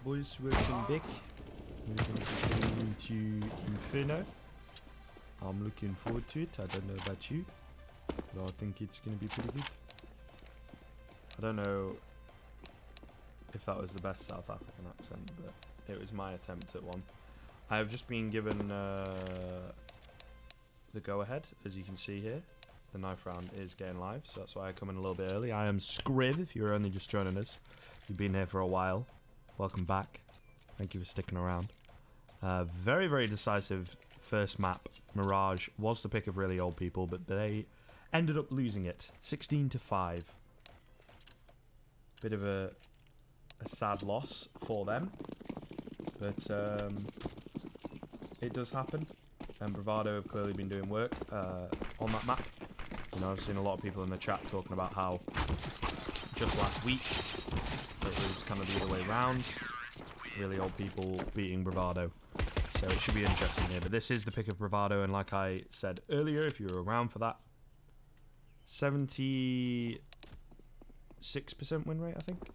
boys, welcome back. We're going to be going into Inferno. I'm looking forward to it. I don't know about you, but I think it's going to be pretty good. I don't know if that was the best South African accent, but it was my attempt at one. I have just been given the go-ahead, as you can see here. The knife round is getting live, so that's why I come in a little bit early. I am Scriv, if you're only just joining us. You've been here for a while. Welcome back. Thank you for sticking around. Very, very decisive first map. Mirage was the pick of really old people, but they ended up losing it. 16-5. Bit of a sad loss for them. But it does happen. And Bravado have clearly been doing work on that map. You know, I've seen a lot of people in the chat talking about how just last week it was kind of the other way around. Really old people beating Bravado. So it should be interesting here. But this is the pick of Bravado, and like I said earlier, if you were around for that, 76% win rate, I think.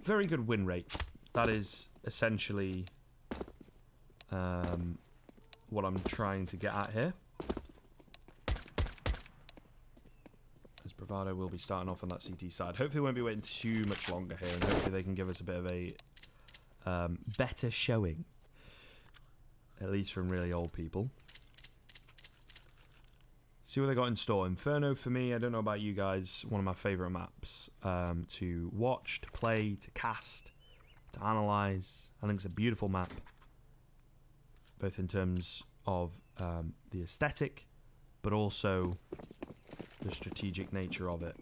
Very good win rate. That is essentially what I'm trying to get at here. As Bravado will be starting off on that CT side. Hopefully we won't be waiting too much longer here, and hopefully they can give us a bit of a better showing. At least from really old people. See what they got in store. Inferno, for me, I don't know about you guys, one of my favourite maps to watch, to play, to cast, to analyse. I think it's a beautiful map. Both in terms of the aesthetic, but also the strategic nature of it.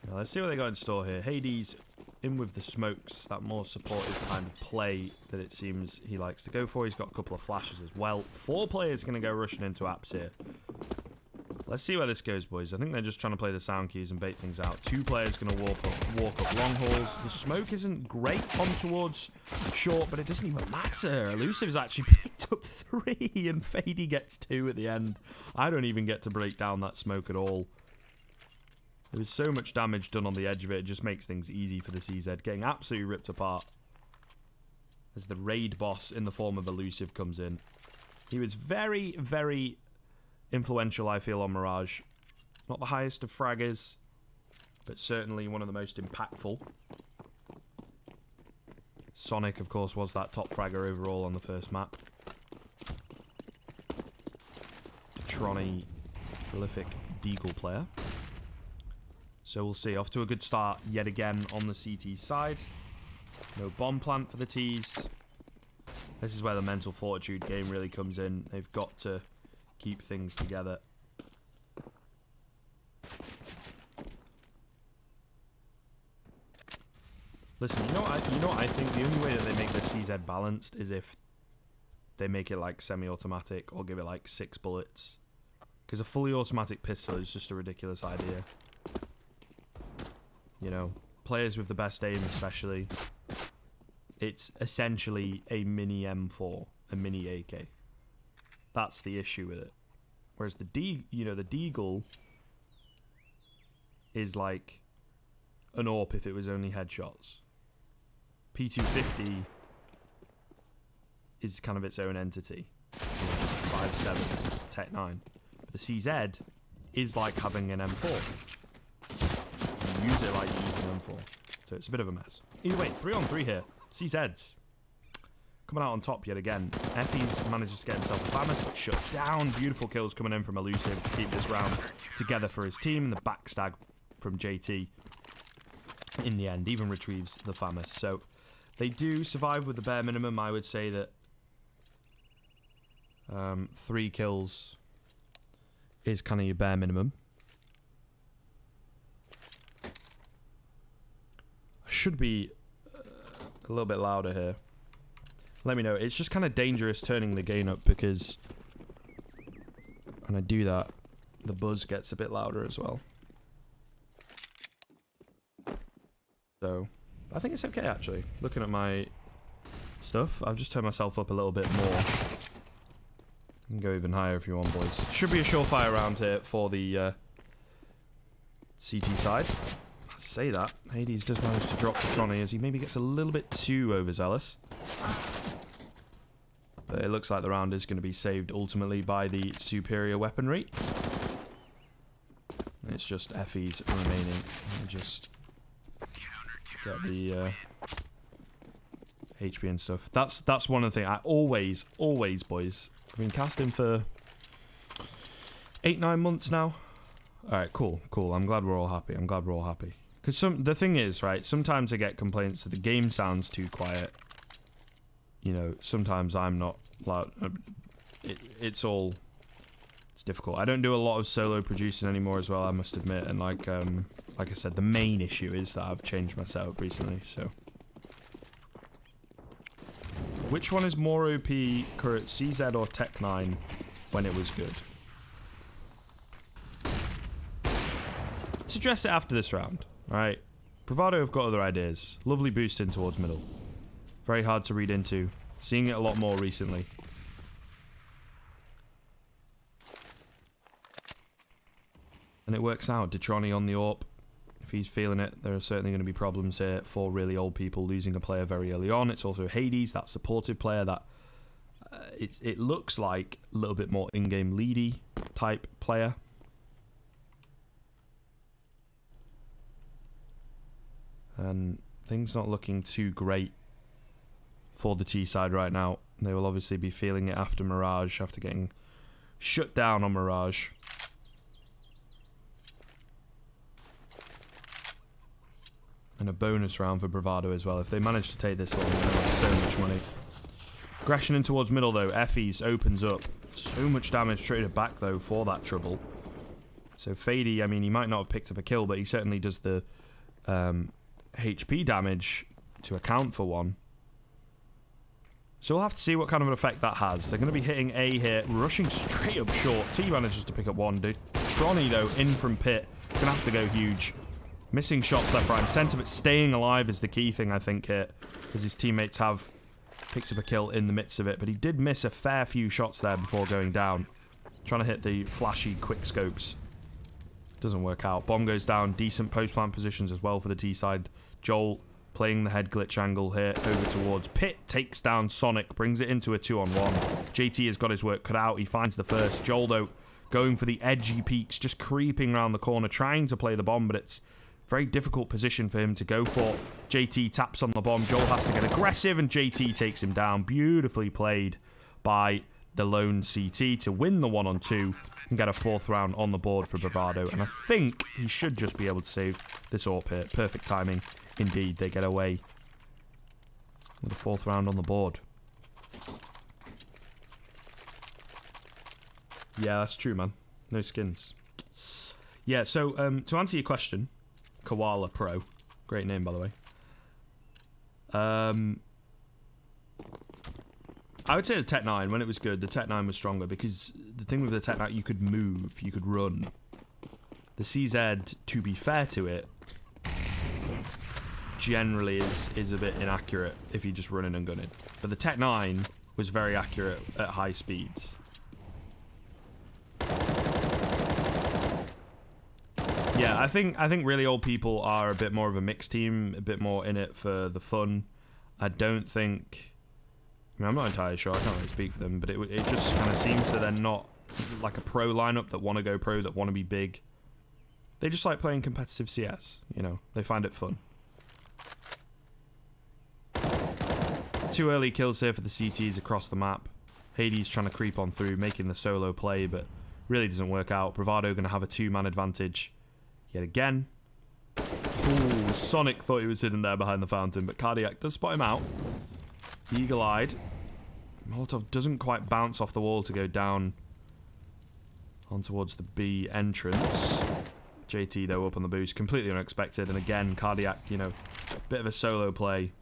Now, let's see what they got in store here. Hades in with the smokes, that more supportive kind of play that it seems he likes to go for. He's got a couple of flashes as well. 4 players going to go rushing into apps here. Let's see where this goes, boys. I think they're just trying to play the sound keys and bait things out. 2 players going to walk up long hauls. The smoke isn't great on towards short, but it doesn't even matter. Elusive's actually picked up 3, and Fady gets 2 at the end. I don't even get to break down that smoke at all. There was so much damage done on the edge of it, it just makes things easy for the CZ. Getting absolutely ripped apart as the raid boss in the form of Elusive comes in. He was very, very influential, I feel, on Mirage. Not the highest of fraggers, but certainly one of the most impactful. Sonic, of course, was that top fragger overall on the first map. Tronny, prolific Deagle player. So we'll see. Off to a good start yet again on the CT side. No bomb plant for the T's. This is where the mental fortitude game really comes in. They've got to keep things together. Listen, you know what I think? The only way that they make the CZ balanced is if they make it like semi-automatic or give it like 6 bullets. Because a fully automatic pistol is just a ridiculous idea. You know, players with the best aim especially, it's essentially a mini M4, a mini AK. That's the issue with it. Whereas the Deagle is like an AWP if it was only headshots. P250 is kind of its own entity. 5.7, Tech 9. But the CZ is like having an M4. Use it like you use an M4. So it's a bit of a mess. Either way, 3-on-3 here. CZs coming out on top yet again. Effie's manages to get himself a famous, but shut down. Beautiful kills coming in from Elusive to keep this round together for his team. And the backstab from JT in the end even retrieves the famous. So they do survive with the bare minimum. I would say that 3 kills is kind of your bare minimum. Should be a little bit louder here. Let me know. It's just kind of dangerous turning the gain up because when I do that, the buzz gets a bit louder as well. So, I think it's okay actually. Looking at my stuff, I've just turned myself up a little bit more. You can go even higher if you want, boys. Should be a surefire round here for the CT side. say that. Hades does manage to drop Detroni as he maybe gets a little bit too overzealous. But it looks like the round is going to be saved ultimately by the superior weaponry. And it's just Effie's remaining. And just get the HP and stuff. That's one of the things. I always, boys. I've been casting for 8-9 months now. Alright, cool. I'm glad we're all happy. Because the thing is, right, sometimes I get complaints that the game sounds too quiet. You know, sometimes I'm not loud. It's difficult. I don't do a lot of solo producing anymore as well, I must admit. And like I said, the main issue is that I've changed my setup recently, so. Which one is more OP, current CZ or Tech 9 when it was good? Let's address it after this round, alright? Bravado have got other ideas. Lovely boost in towards middle. Very hard to read into. Seeing it a lot more recently. And it works out. Detroni on the AWP. If he's feeling it, there are certainly going to be problems here for really old people losing a player very early on. It's also Hades, that supportive player that it looks like a little bit more in-game leady type player. And things not looking too great for the T side right now. They will obviously be feeling it after Mirage, after getting shut down on Mirage. And a bonus round for Bravado as well. If they manage to take this one, they'll have so much money. Aggression in towards middle though. Effie's opens up. So much damage traded back though for that trouble. So Fady, I mean, he might not have picked up a kill, but he certainly does the HP damage to account for one. So we'll have to see what kind of an effect that has. They're going to be hitting A here, rushing straight up short. T manages to pick up one. Detroni though, in from pit. Going to have to go huge. Missing shots left, right, and centre, but staying alive is the key thing, I think, here. Because his teammates have picked up a kill in the midst of it. But he did miss a fair few shots there before going down. Trying to hit the flashy quick scopes. Doesn't work out. Bomb goes down. Decent post-plant positions as well for the T side. Joel playing the head glitch angle here over towards Pit. Takes down Sonic. Brings it into a 2-on-1. JT has got his work cut out. He finds the first. Joel, though, going for the edgy peaks. Just creeping around the corner. Trying to play the bomb, but it's very difficult position for him to go for. JT taps on the bomb. Joel has to get aggressive, and JT takes him down. Beautifully played by the lone CT to win the 1-on-2 and get a 4th round on the board for Bravado. And I think he should just be able to save this AWP here. Perfect timing. Indeed, they get away with a 4th round on the board. Yeah, that's true, man. No skins. Yeah, so to answer your question, Koala Pro. Great name, by the way. I would say the Tech 9, when it was good, the Tech 9 was stronger because the thing with the Tech 9, you could move, you could run. The CZ, to be fair to it, generally is a bit inaccurate if you're just running and gunning. But the Tech 9 was very accurate at high speeds. Yeah, I think really old people are a bit more of a mixed team, a bit more in it for the fun. I don't think... I mean, I'm not entirely sure, I can't really speak for them, but it just kind of seems that they're not like a pro lineup that want to go pro, that want to be big. They just like playing competitive CS, you know. They find it fun. 2 early kills here for the CTs across the map. Hades trying to creep on through, making the solo play, but really doesn't work out. Bravado going to have a 2-man advantage yet again. Ooh, Sonic thought he was hidden there behind the fountain, but Cardiac does spot him out. Eagle-eyed. Molotov doesn't quite bounce off the wall to go down on towards the B entrance. JT, though, up on the boost. Completely unexpected. And again, Cardiac, you know, bit of a solo play.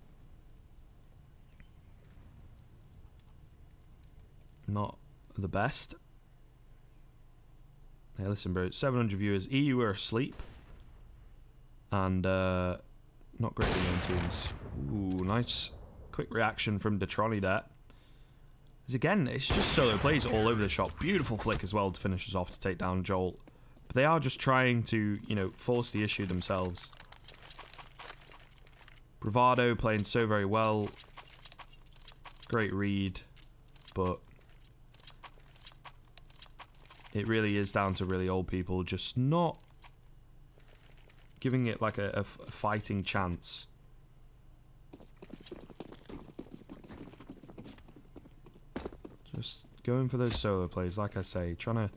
Not the best. Hey, listen, bro. 700 viewers. EU are asleep. And, not great in their own tunes. Ooh, nice quick reaction from Detroni there. As again, it's just solo plays all over the shop. Beautiful flick as well to finish us off to take down Joel. But they are just trying to, you know, force the issue themselves. Bravado playing so very well. Great read, but it really is down to really old people just not giving it like a fighting chance. Just going for those solo plays, like I say, trying to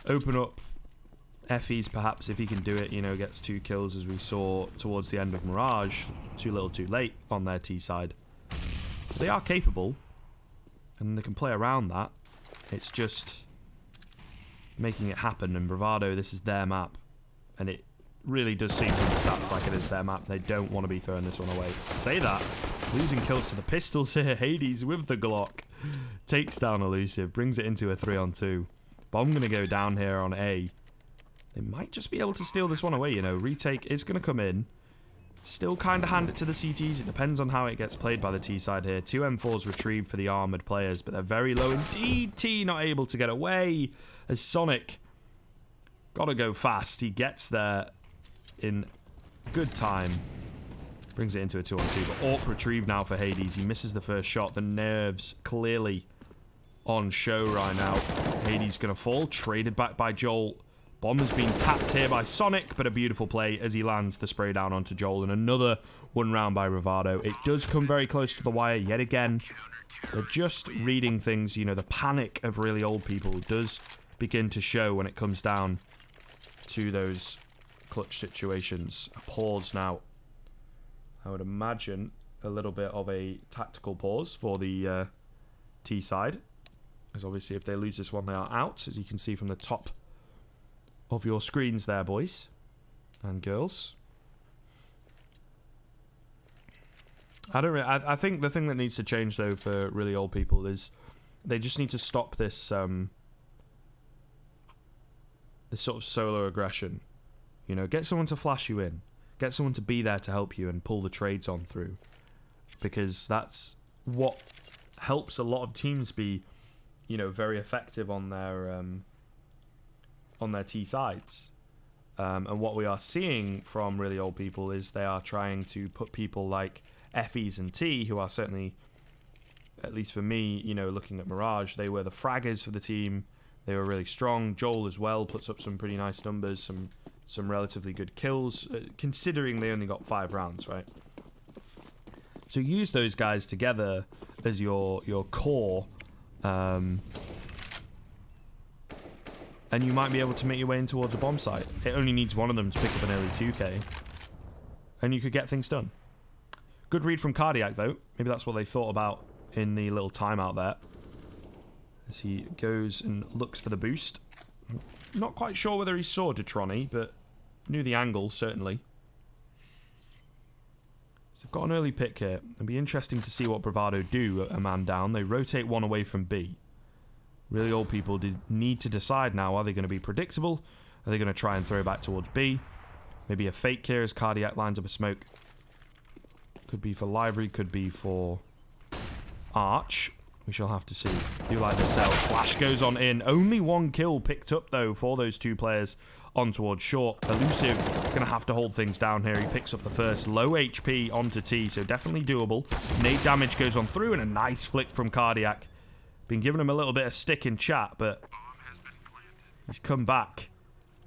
open up Effie's perhaps if he can do it, you know, gets 2 kills as we saw towards the end of Mirage. Too little too late on their T side. But they are capable, and they can play around that. It's just making it happen, and Bravado, this is their map, and it really does seem from the stats like it is their map. They don't want to be throwing this one away. Say that, losing kills to the pistols here. Hades with the Glock takes down Elusive, brings it into a 3-on-2. Bomb gonna go down here on A. They might just be able to steal this one away, you know. Retake is gonna come in. Still kind of hand it to the CTs. It depends on how it gets played by the T side here. 2 M4s retrieved for the armored players, but they're very low indeed. T not able to get away as Sonic gotta go fast. He gets there in good time. Brings it into a 2-on-2, but AWP retrieved now for Hades. He misses the first shot. The nerves clearly on show right now. Hades gonna fall. Traded back by Joel. Bomb has been tapped here by Sonic, but a beautiful play as he lands the spray down onto Joel, and another 1 round by Bravado. It does come very close to the wire yet again. They're just reading things, you know, the panic of really old people does begin to show when it comes down to those clutch situations. A pause now. I would imagine a little bit of a tactical pause for the T side, as obviously if they lose this one, they are out, as you can see from the top of your screens there, boys and girls. I think the thing that needs to change though for really old people is they just need to stop this this sort of solo aggression. You know, get someone to flash you in, get someone to be there to help you and pull the trades on through, because that's what helps a lot of teams be, you know, very effective on their T sides. And what we are seeing from really old people is they are trying to put people like Effie's and T, who are certainly, at least for me, you know, looking at Mirage, they were the fraggers for the team. They were really strong. Joel as well puts up some pretty nice numbers, some relatively good kills, considering they only got 5 rounds, right? So use those guys together as your core, and you might be able to make your way in towards a bomb site. It only needs one of them to pick up an early 2k, and you could get things done. Good read from Cardiac, though. Maybe that's what they thought about in the little timeout there, as he goes and looks for the boost. Not quite sure whether he saw Detroni, but knew the angle, certainly. So they've got an early pick here. It'll be interesting to see what Bravado do a man down. They rotate one away from B. Really old people need to decide now, are they going to be predictable? Are they going to try and throw back towards B? Maybe a fake here as Cardiac lines up a smoke. Could be for Library, could be for Arch. We shall have to see. Do like the cell. Flash goes on in. Only 1 kill picked up, though, for those 2 players on towards short. Elusive going to have to hold things down here. He picks up the first. Low HP onto T, so definitely doable. Nade damage goes on through, and a nice flick from Cardiac. Been giving him a little bit of stick in chat, but he's come back,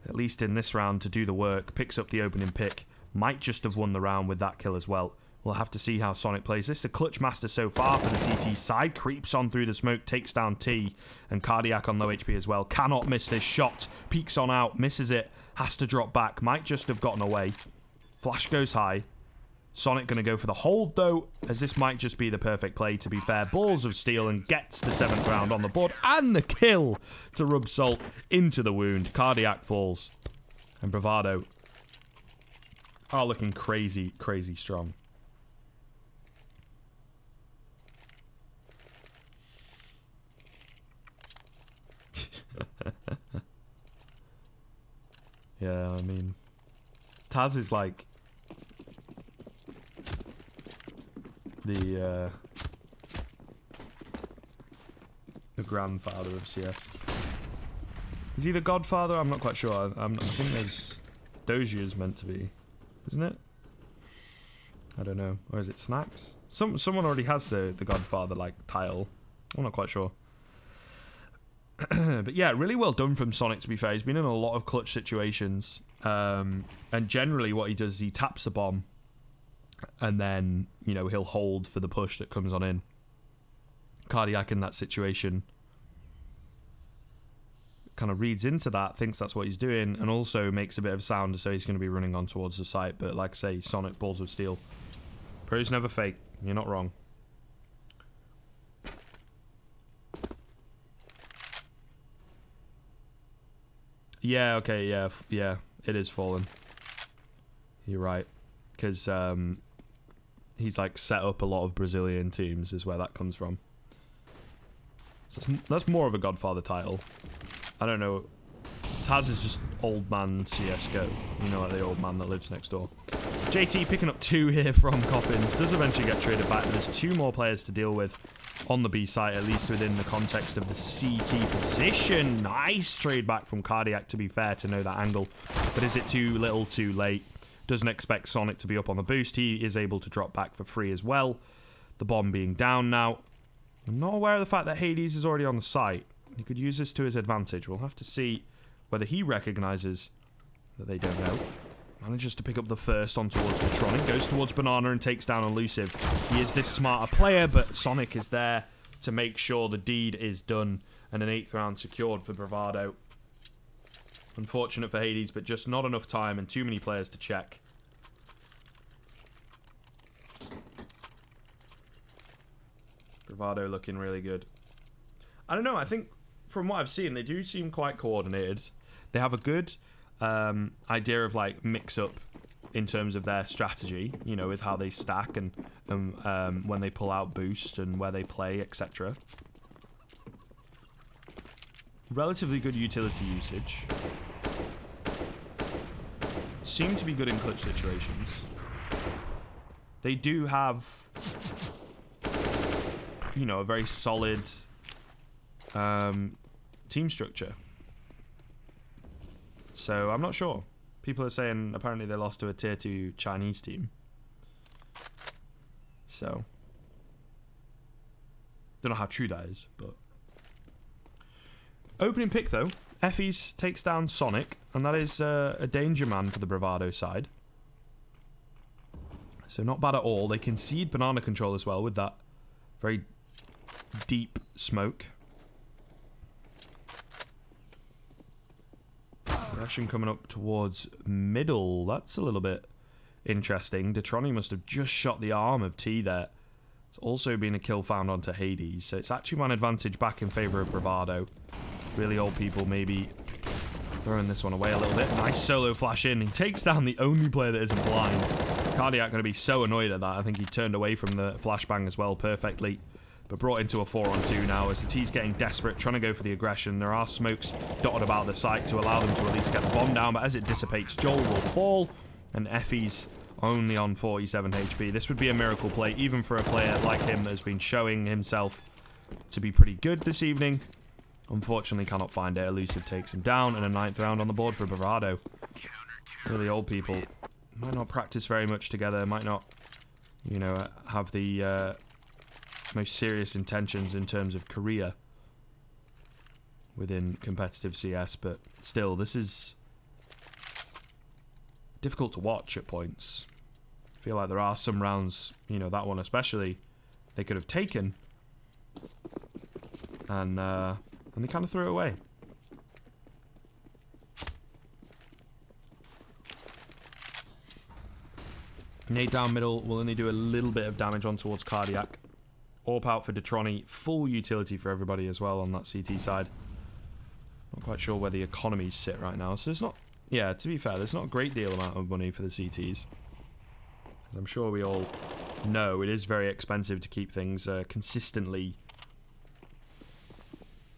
at least in this round, to do the work. Picks up the opening pick. Might just have won the round with that kill as well. We'll have to see how Sonic plays this. The clutch master so far for the CT side. Creeps on through the smoke, takes down T. And Cardiac on low HP as well. Cannot miss this shot. Peeks on out, misses it. Has to drop back. Might just have gotten away. Flash goes high. Sonic going to go for the hold, though, as this might just be the perfect play, to be fair. Balls of Steel, and gets the 7th round on the board. And the kill to rub salt into the wound. Cardiac falls. And Bravado are looking crazy, crazy strong. Yeah, I mean, Taz is like the grandfather of CS. Is he the godfather? I'm not quite sure. I think there's Doji is meant to be, isn't it? I don't know. Or is it snacks? Someone already has the Godfather, like, tile. I'm not quite sure. But yeah, really well done from Sonic, to be fair. He's been in a lot of clutch situations. And generally what he does is he taps the bomb. And then, you know, he'll hold for the push that comes on in. Cardiac in that situation kind of reads into that, thinks that's what he's doing, and also makes a bit of sound, so he's going to be running on towards the site. But like I say, Sonic balls of steel. Pros never fake. You're not wrong. Yeah, okay, yeah, it is fallen. You're right. Because he's like set up a lot of Brazilian teams is where that comes from. So that's more of a Godfather title. I don't know. Taz is just old man CSGO. You know, like the old man that lives next door. JT picking up 2 here from Coffins. Does eventually get traded back, but there's 2 more players to deal with on the B site, at least within the context of the CT position. Nice trade back from Cardiac, to be fair, to know that angle. But is it too little too late? Doesn't expect Sonic to be up on the boost. He is able to drop back for free as well. The bomb being down now. I'm not aware of the fact that Hades is already on the site. He could use this to his advantage. We'll have to see whether he recognizes that they don't know. Manages to pick up the first on towards Patronic. Goes towards Banana and takes down Elusive. He is this smarter player, but Sonic is there to make sure the deed is done. And an 8th round secured for Bravado. Unfortunate for Hades, but just not enough time and too many players to check. Bravado looking really good. I don't know, I think from what I've seen, they do seem quite coordinated. They have a good idea of like mix up in terms of their strategy, you know, with how they stack and when they pull out boost and where they play, etc. Relatively good utility usage. Seem to be good in clutch situations. They do have, you know, a very solid team structure. So I'm not sure. People are saying apparently they lost to a tier 2 Chinese team. So don't know how true that is, but opening pick though, Effie's takes down Sonic, and that is a danger man for the Bravado side. So not bad at all. They concede banana control as well with that very deep smoke. Aggression coming up towards middle. That's a little bit interesting. Detroni must have just shot the arm of T there. It's also been a kill found onto Hades. So it's actually one advantage back in favour of Bravado. Really old people maybe throwing this one away a little bit. Nice solo flash in. He takes down the only player that isn't blind. Cardiac going to be so annoyed at that. I think he turned away from the flashbang as well perfectly. But brought into a 4-on-2 now as the T's getting desperate, trying to go for the aggression. There are smokes dotted about the site to allow them to at least get the bomb down. But as it dissipates, Joel will fall. And Effie's only on 47 HP. This would be a miracle play, even for a player like him that has been showing himself to be pretty good this evening. Unfortunately, cannot find it. Elusive takes him down, and a 9th round on the board for Bravado. Really old people. Might not practice very much together. Might not, you know, have the most serious intentions in terms of career within competitive CS, but still, this is difficult to watch at points. I feel like there are some rounds, you know, that one especially, they could have taken, and they kind of threw it away. Nade down middle will only do a little bit of damage on towards Cardiac. AWP out for Detroni. Full utility for everybody as well on that CT side. Not quite sure where the economies sit right now. So there's not... Yeah, to be fair, there's not a great deal amount of money for the CTs. As I'm sure we all know, it is very expensive to keep things consistently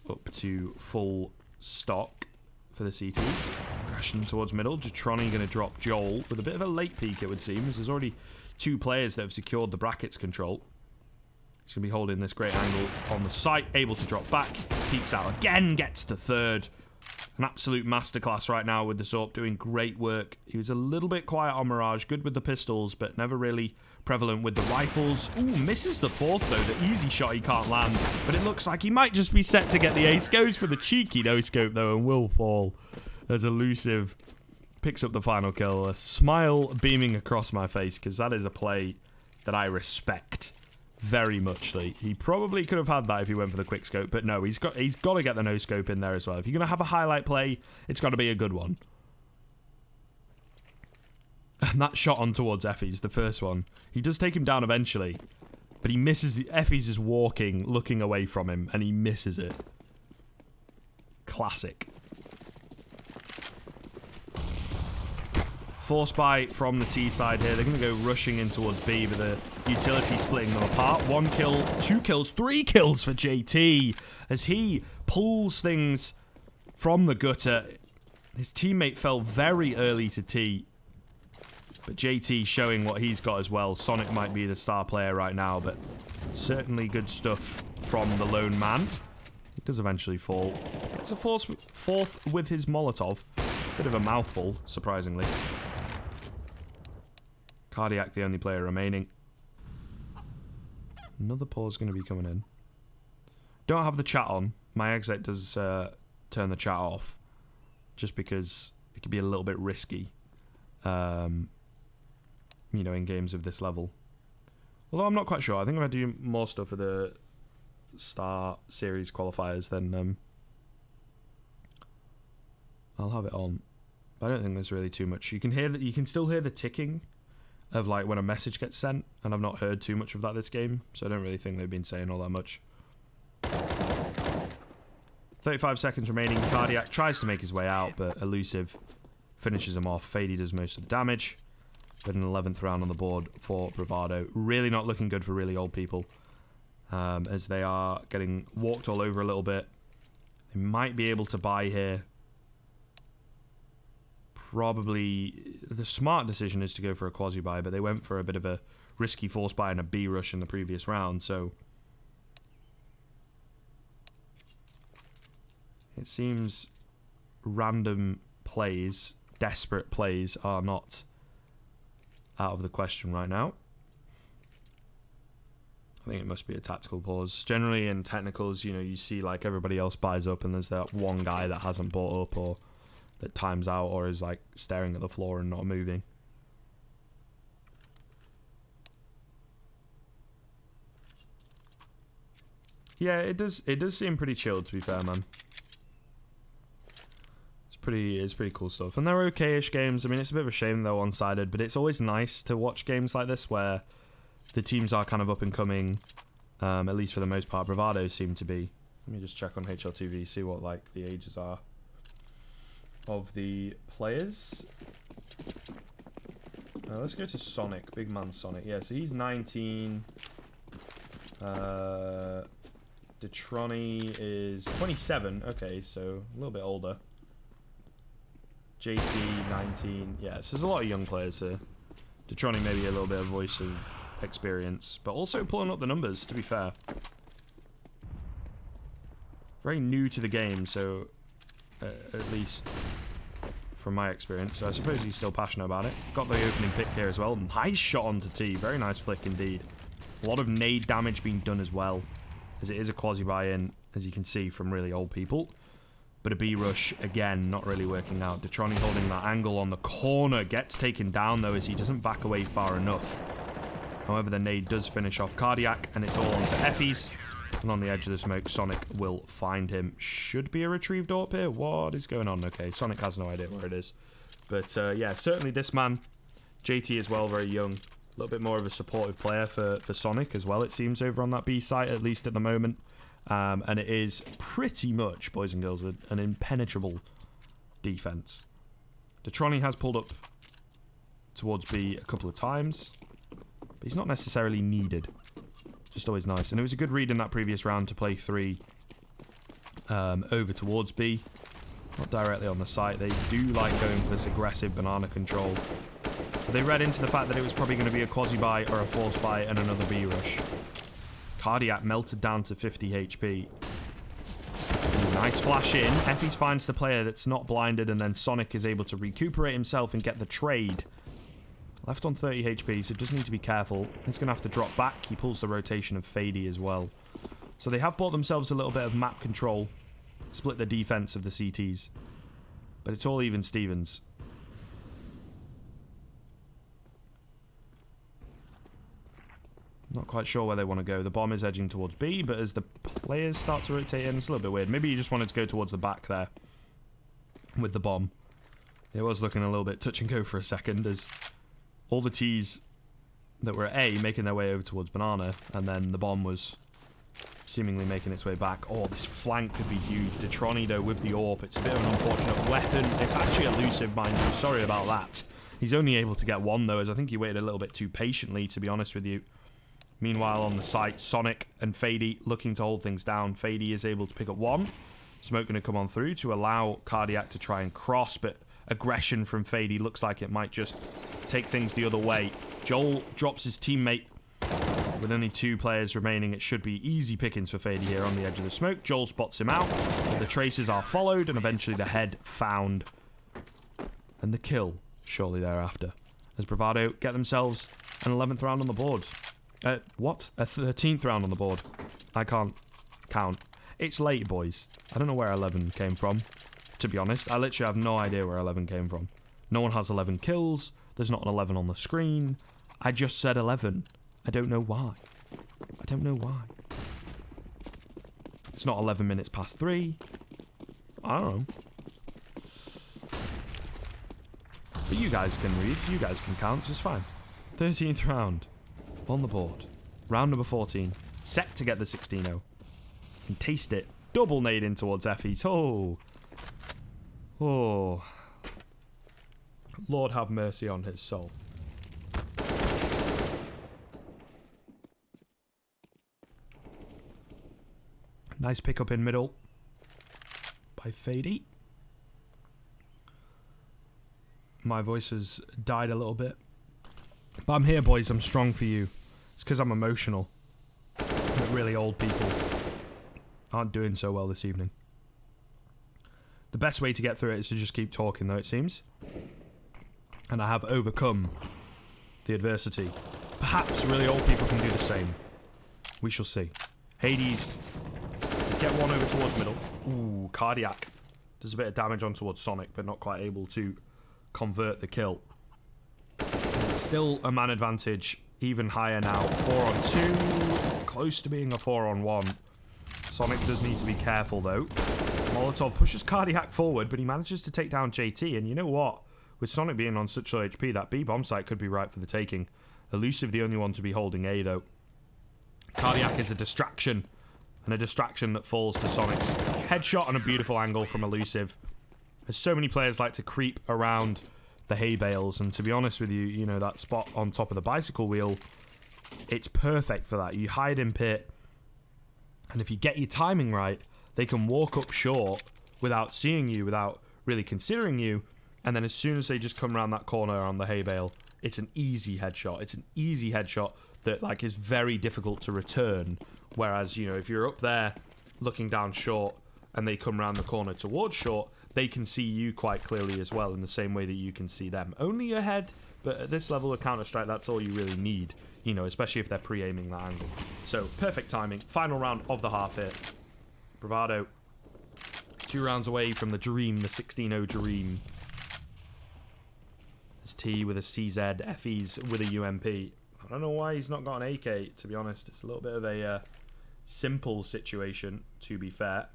up to full stock for the CTs. Aggression towards middle. Detroni going to drop Joel with a bit of a late peek, it would seem, as there's already 2 players that have secured the brackets control. He's going to be holding this great angle on the site, able to drop back, peeks out again, gets the 3rd, An absolute masterclass right now with the Zorp, doing great work. He was a little bit quiet on Mirage, good with the pistols, but never really prevalent with the rifles. Ooh, misses the fourth, though. The easy shot he can't land, but it looks like he might just be set to get the ace. Goes for the cheeky no-scope, though, and will fall as Elusive picks up the final kill. A smile beaming across my face, because that is a play that I respect very muchly. He probably could have had that if he went for the quick scope, but no, he's got to get the no scope in there as well. If you're going to have a highlight play, it's got to be a good one. And that shot on towards Effie's, the first one, he does take him down eventually, but he misses. Effie's is walking, looking away from him, and he misses it. Classic. Force buy from the T side here. They're going to go rushing in towards B, but the utility splitting them apart. 1 kill, 2 kills, 3 kills for JT as he pulls things from the gutter. His teammate fell very early to T, but JT showing what he's got as well. Sonic might be the star player right now, but certainly good stuff from the lone man. He does eventually fall. Gets a fourth with his Molotov. Bit of a mouthful, surprisingly. Cardiac, the only player remaining. Another pause going to be coming in. Don't have the chat on. My exit does turn the chat off, just because it can be a little bit risky, you know, in games of this level. Although I'm not quite sure. I think if I do more stuff for the StarSeries qualifiers, then I'll have it on. But I don't think there's really too much. You can still hear the ticking of like when a message gets sent, and I've not heard too much of that this game, so I don't really think they've been saying all that much. 35 seconds remaining. Cardiac tries to make his way out, but Elusive finishes him off. Fady does most of the damage. But an 11th round on the board for Bravado. Really not looking good for really old people, as they are getting walked all over a little bit. They might be able to buy here. Probably the smart decision is to go for a quasi buy, but they went for a bit of a risky force buy and a B rush in the previous round, so it seems random plays, desperate plays, are not out of the question right now. I think it must be a tactical pause. Generally in technicals, you know, you see like everybody else buys up and there's that one guy that hasn't bought up or that times out or is like staring at the floor and not moving. Yeah, it does seem pretty chilled, to be fair, man. It's pretty cool stuff. And they're okay-ish games. I mean, it's a bit of a shame they're one-sided, but it's always nice to watch games like this where the teams are kind of up and coming, at least for the most part. Bravado seem to be. Let me just check on HLTV, see what like the ages are of the players. Let's go to Sonic, big man Sonic. Yeah, so he's 19. Detroni is 27. Okay, so a little bit older. JT 19. Yeah, so there's a lot of young players here. Detroni maybe a little bit of voice of experience, but also pulling up the numbers, to be fair. Very new to the game, so at least from my experience. So I suppose he's still passionate about it. Got the opening pick here as well. Nice shot onto T. Very nice flick indeed. A lot of nade damage being done as well, as it is a quasi buy-in, as you can see from really old people. But a B rush, again, not really working out. Detroni holding that angle on the corner. Gets taken down, though, as he doesn't back away far enough. However, the nade does finish off Cardiac, and it's all onto Effie's. And on the edge of the smoke, Sonic will find him. Should be a retrieved AWP here. What is going on? Okay, Sonic has no idea where it is. But, yeah, certainly this man, JT as well, very young. A little bit more of a supportive player for Sonic as well, it seems, over on that B site, at least at the moment. And it is pretty much, boys and girls, an impenetrable defense. Detroni has pulled up towards B a couple of times, but he's not necessarily needed. Just always nice. And it was a good read in that previous round to play 3 over towards B. Not directly on the site. They do like going for this aggressive banana control. But they read into the fact that it was probably going to be a quasi-buy or a force buy and another B rush. Cardiac melted down to 50 HP. Nice flash in. Effie finds the player that's not blinded, and then Sonic is able to recuperate himself and get the trade. Left on 30 HP, so does need to be careful. He's going to have to drop back. He pulls the rotation of Fady as well. So they have bought themselves a little bit of map control. Split the defense of the CTs. But it's all even Stevens. Not quite sure where they want to go. The bomb is edging towards B, but as the players start to rotate in, it's a little bit weird. Maybe you just wanted to go towards the back there with the bomb. It was looking a little bit touch and go for a second as all the T's that were at A making their way over towards Banana, and then the bomb was seemingly making its way back. Oh, this flank could be huge. Detroni, though, with the AWP. It's a bit of an unfortunate weapon. It's actually elusive, mind you. Sorry about that. He's only able to get one, though, as I think he waited a little bit too patiently, to be honest with you. Meanwhile, on the site, Sonic and Fady looking to hold things down. Fady is able to pick up one. Smoke going to come on through to allow Cardiac to try and cross, but aggression from Fady looks like it might just take things the other way. Joel drops his teammate. With only 2 players remaining, it should be easy pickings for Fady here on the edge of the smoke. Joel spots him out. The traces are followed, and eventually the head found. And the kill shortly thereafter. As Bravado get themselves an 11th round on the board. What? A 13th round on the board. I can't count. It's late, boys. I don't know where 11 came from, to be honest. I literally have no idea where 11 came from. No one has 11 kills. There's not an 11 on the screen. I just said 11. I don't know why. I don't know why. It's not 11 minutes past 3. I don't know. But you guys can read. You guys can count just fine. 13th round. On the board. Round number 14. Set to get the 16-0. And taste it. Double nade in towards Effie. Oh. Oh. Lord have mercy on his soul. Nice pickup in middle. By Fady. My voice has died a little bit. But I'm here, boys. I'm strong for you. It's because I'm emotional. But really old people aren't doing so well this evening. The best way to get through it is to just keep talking, though, it seems. And I have overcome the adversity. Perhaps really old people can do the same. We shall see. Hades, get one over towards middle. Ooh, Cardiac. Does a bit of damage on towards Sonic, but not quite able to convert the kill. Still a man advantage, even higher now. 4 on 2, close to being a 4 on 1. Sonic does need to be careful though. Molotov pushes Cardiac forward, but he manages to take down JT, and you know what? With Sonic being on such low HP, that B bomb site could be right for the taking. Elusive the only one to be holding A though. Cardiac is a distraction, and a distraction that falls to Sonic's headshot on a beautiful angle from Elusive. As so many players like to creep around the hay bales, and to be honest with you, you know, that spot on top of the bicycle wheel, it's perfect for that. You hide in pit, and if you get your timing right, they can walk up short without seeing you, without really considering you, and then as soon as they just come around that corner on the hay bale, it's an easy headshot. It's an easy headshot that like is very difficult to return, whereas, you know, if you're up there looking down short and they come around the corner towards short, they can see you quite clearly as well in the same way that you can see them. Only your head, but at this level of Counter-Strike, that's all you really need, you know, especially if they're pre-aiming that angle. So, perfect timing. Final round of the half here. Bravado, 2 rounds away from the dream, the 16-0 dream. There's T with a CZ, Effie's with a UMP. I don't know why he's not got an AK, to be honest. It's a little bit of a simple situation, to be fair.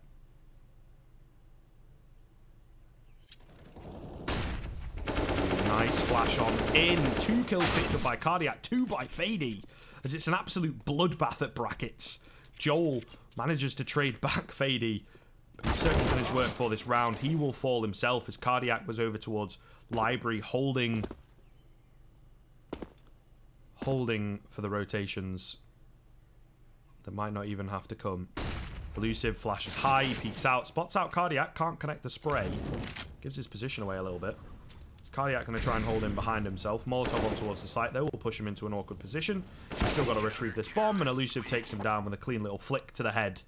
Nice flash on in. 2 kills picked up by Cardiac, 2 by Fady. As it's an absolute bloodbath at brackets. Joel manages to trade back Fady. But he's certainly done his work for this round. He will fall himself as Cardiac was over towards Library, holding for the rotations that might not even have to come. Elusive flashes high, he peeks out, spots out Cardiac, can't connect the spray. Gives his position away a little bit. Cardiac going to try and hold him behind himself. Molotov on towards the site, though, will push him into an awkward position. He's still got to retrieve this bomb, and Elusive takes him down with a clean little flick to the head.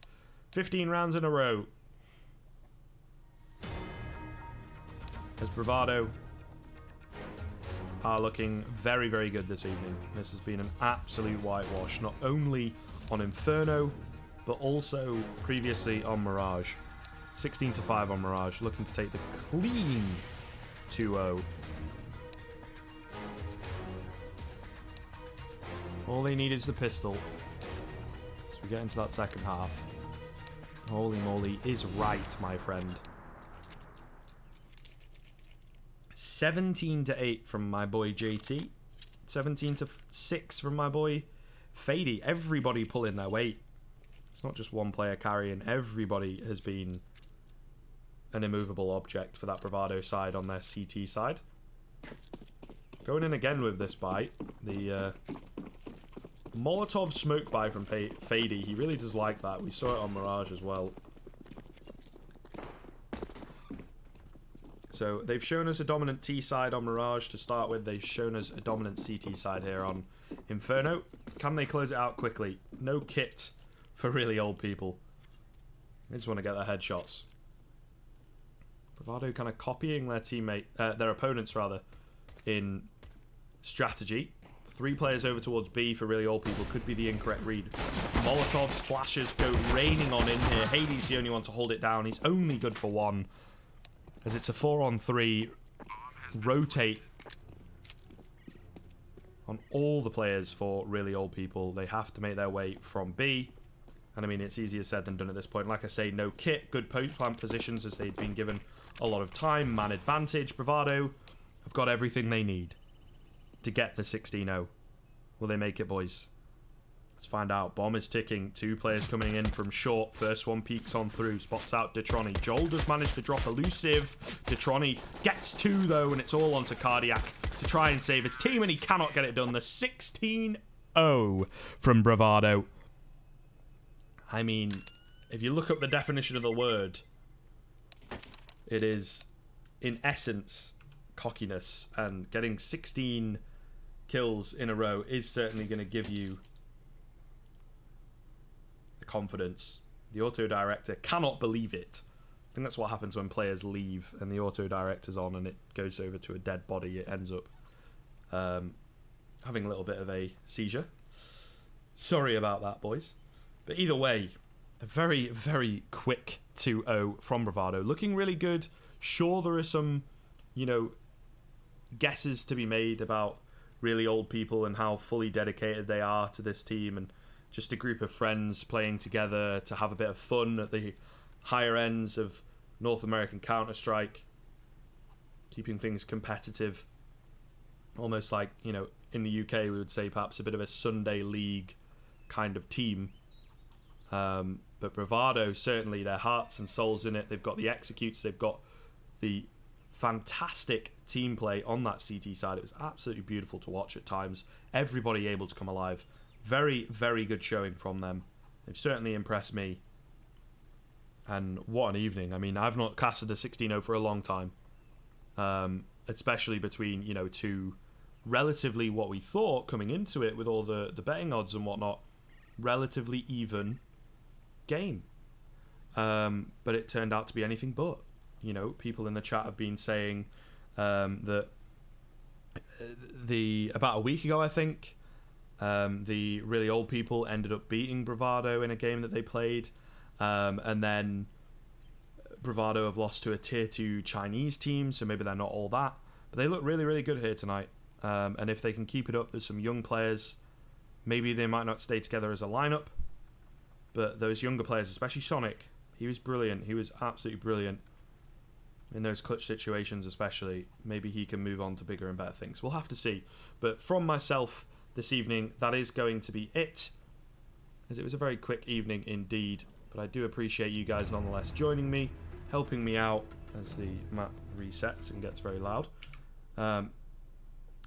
15 rounds in a row. as Bravado are looking very, very good this evening. This has been an absolute whitewash, not only on Inferno, but also previously on Mirage. 16-5 on Mirage, looking to take the clean 2-0. All they need is the pistol. As we get into that second half. Holy moly is right, my friend. 17-8 from my boy JT. 17-6 from my boy Fady. Everybody pulling their weight. It's not just one player carrying. Everybody has been an immovable object for that Bravado side on their CT side. Going in again with this buy. The Molotov smoke buy from Fady. He really does like that. We saw it on Mirage as well. So they've shown us a dominant T side on Mirage to start with. They've shown us a dominant CT side here on Inferno. Can they close it out quickly? No kit for really old people. They just want to get their headshots. Bravado kind of copying their opponents rather, in strategy. 3 players over towards B for really old people could be the incorrect read. Molotov splashes go raining on in here. Hades the only one to hold it down. He's only good for 1. As it's a 4-on-3. Rotate on all the players for really old people. They have to make their way from B. And I mean, it's easier said than done at this point. Like I say, no kit. Good post-plant positions as they've been given a lot of time. Man advantage. Bravado have got everything they need to get the 16-0. Will they make it, boys? Let's find out. Bomb is ticking. 2 players coming in from short. First one peeks on through. Spots out Detroni. Joel does manage to drop elusive. Detroni gets 2 though, and it's all onto Cardiac to try and save his team, and he cannot get it done. The 16-0 from Bravado. I mean, if you look up the definition of the word, it is, in essence, cockiness, and getting 16 kills in a row is certainly going to give you the confidence. The auto director cannot believe it. I think that's what happens when players leave and the auto director's on and it goes over to a dead body. It ends up having a little bit of a seizure. Sorry about that, boys. But either way, a very, very quick 2-0 from Bravado. Looking really good. Sure, there are some, guesses to be made about really old people and how fully dedicated they are to this team, and just a group of friends playing together to have a bit of fun at the higher ends of North American Counter-Strike, keeping things competitive, almost like, in the UK we would say perhaps a bit of a Sunday league kind of team. But Bravado, certainly their hearts and souls in it. They've got the executes, they've got the fantastic team play on that CT side. It was absolutely beautiful to watch at times. Everybody able to come alive. Very, very good showing from them. They've certainly impressed me. And what an evening. I mean, I've not casted a 16-0 for a long time. Especially between, 2 relatively, what we thought coming into it with all the betting odds and whatnot, relatively even game. But it turned out to be anything but. People in the chat have been saying that about a week ago, I think, the really old people ended up beating Bravado in a game that they played, and then Bravado have lost to a tier 2 Chinese team, so maybe they're not all that, but they look really, really good here tonight. And if they can keep it up, there's some young players. Maybe they might not stay together as a lineup, but those younger players, especially Sonic, he was brilliant. He was absolutely brilliant in those clutch situations, especially. Maybe he can move on to bigger and better things. We'll have to see. But from myself this evening, that is going to be it, as it was a very quick evening indeed. But I do appreciate you guys nonetheless joining me, helping me out as the map resets and gets very loud,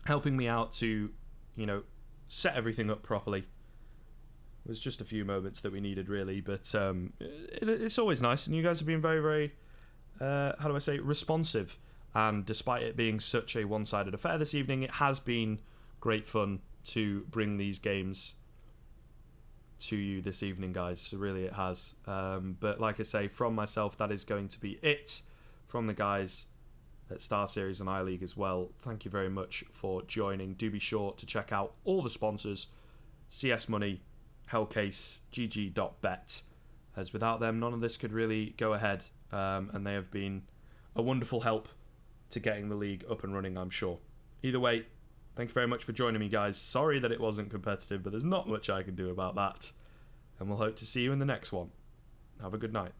helping me out to, set everything up properly. It was just a few moments that we needed, really, but it's always nice, and you guys have been very, very responsive. And despite it being such a one-sided affair this evening, it has been great fun to bring these games to you this evening, guys. So really it has. But like I say, from myself, that is going to be it. From the guys, at StarSeries and iLeague as well. Thank you very much for joining. Do be sure to check out all the sponsors, CS Money, Hellcase, GG.bet, as without them none of this could really go ahead, and they have been a wonderful help to getting the league up and running, I'm sure. Either way, thank you very much for joining me, guys. Sorry that it wasn't competitive, but there's not much I can do about that, and we'll hope to see you in the next one. Have a good night.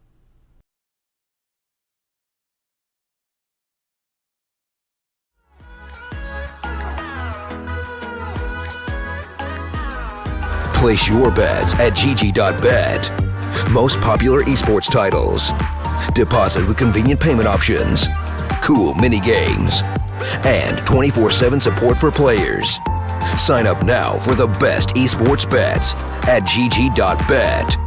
Place your bets at GG.bet. Most popular esports titles. Deposit with convenient payment options. Cool mini games. And 24/7 support for players. Sign up now for the best esports bets at GG.bet.